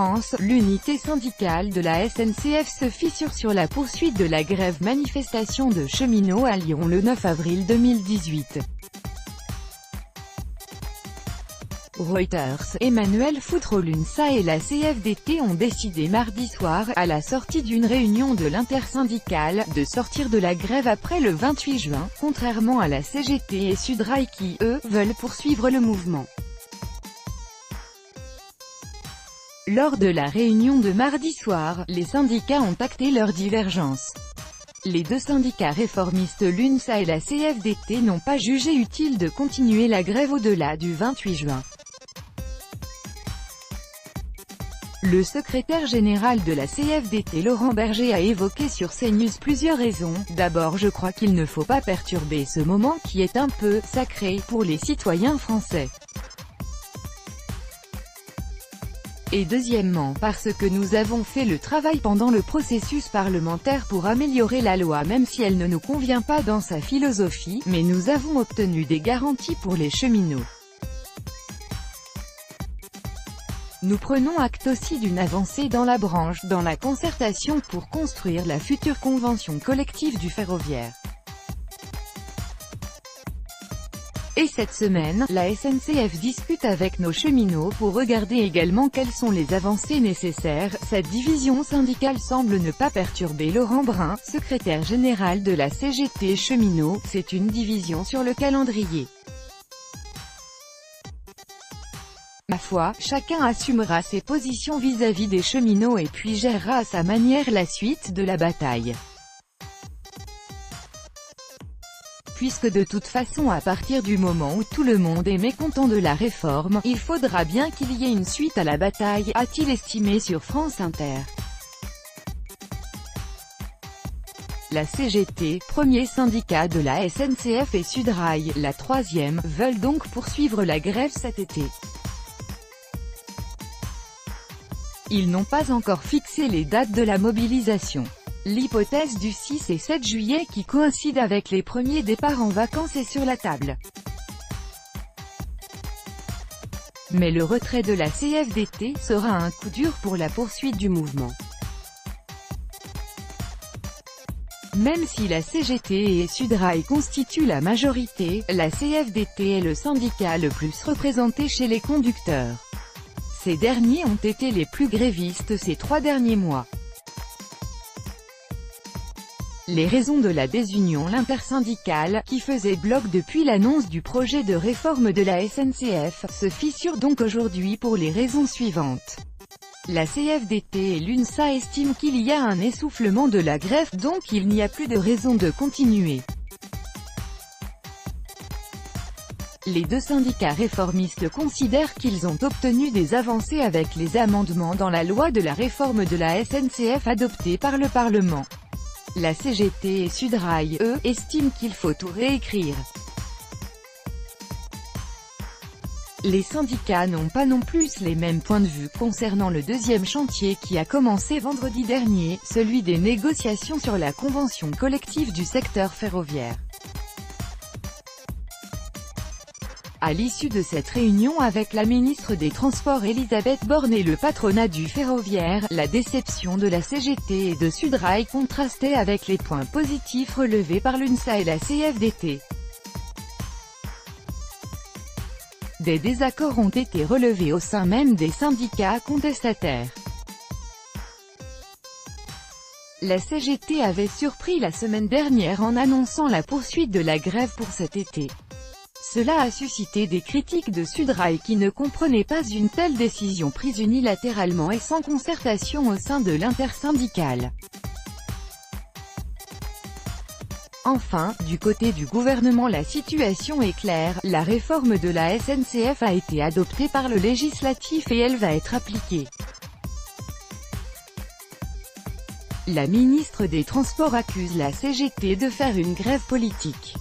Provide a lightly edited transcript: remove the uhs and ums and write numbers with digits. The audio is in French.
France, l'unité syndicale de la SNCF se fissure sur la poursuite de la grève manifestation de cheminots à Lyon le 9 avril 2018. Reuters, Emmanuel Foutre-L'UNSA et la CFDT ont décidé mardi soir, à la sortie d'une réunion de l'intersyndicale, de sortir de la grève après le 28 juin, contrairement à la CGT et Sudrail qui, eux, veulent poursuivre le mouvement. Lors de la réunion de mardi soir, les syndicats ont acté leurs divergences. Les deux syndicats réformistes l'UNSA et la CFDT n'ont pas jugé utile de continuer la grève au-delà du 28 juin. Le secrétaire général de la CFDT Laurent Berger a évoqué sur CNews plusieurs raisons. D'abord, je crois qu'il ne faut pas perturber ce moment qui est un peu « sacré » pour les citoyens français. Et deuxièmement, parce que nous avons fait le travail pendant le processus parlementaire pour améliorer la loi même si elle ne nous convient pas dans sa philosophie, mais nous avons obtenu des garanties pour les cheminots. Nous prenons acte aussi d'une avancée dans la branche, dans la concertation pour construire la future convention collective du ferroviaire. Et cette semaine, la SNCF discute avec nos cheminots pour regarder également quelles sont les avancées nécessaires. Cette division syndicale semble ne pas perturber Laurent Brun, secrétaire général de la CGT Cheminots. C'est une division sur le calendrier. Ma foi, chacun assumera ses positions vis-à-vis des cheminots et puis gérera à sa manière la suite de la bataille. Puisque de toute façon à partir du moment où tout le monde est mécontent de la réforme, il faudra bien qu'il y ait une suite à la bataille, a-t-il estimé sur France Inter. La CGT, premier syndicat de la SNCF et Sudrail, la troisième, veulent donc poursuivre la grève cet été. Ils n'ont pas encore fixé les dates de la mobilisation. L'hypothèse du 6 et 7 juillet qui coïncide avec les premiers départs en vacances est sur la table. Mais le retrait de la CFDT sera un coup dur pour la poursuite du mouvement. Même si la CGT et Sudrail constituent la majorité, la CFDT est le syndicat le plus représenté chez les conducteurs. Ces derniers ont été les plus grévistes ces 3 derniers mois. Les raisons de la désunion l'intersyndicale, qui faisait bloc depuis l'annonce du projet de réforme de la SNCF, se fissurent donc aujourd'hui pour les raisons suivantes. La CFDT et l'UNSA estiment qu'il y a un essoufflement de la grève, donc il n'y a plus de raison de continuer. Les deux syndicats réformistes considèrent qu'ils ont obtenu des avancées avec les amendements dans la loi de la réforme de la SNCF adoptée par le Parlement. La CGT et Sudrail, eux, estiment qu'il faut tout réécrire. Les syndicats n'ont pas non plus les mêmes points de vue concernant le deuxième chantier qui a commencé vendredi dernier, celui des négociations sur la convention collective du secteur ferroviaire. À l'issue de cette réunion avec la ministre des Transports Elisabeth Borne et le patronat du ferroviaire, la déception de la CGT et de Sudrail contrastait avec les points positifs relevés par l'UNSA et la CFDT. Des désaccords ont été relevés au sein même des syndicats contestataires. La CGT avait surpris la semaine dernière en annonçant la poursuite de la grève pour cet été. Cela a suscité des critiques de Sudrail qui ne comprenaient pas une telle décision prise unilatéralement et sans concertation au sein de l'intersyndicale. Enfin, du côté du gouvernement la situation est claire, la réforme de la SNCF a été adoptée par le législatif et elle va être appliquée. La ministre des Transports accuse la CGT de faire une grève politique.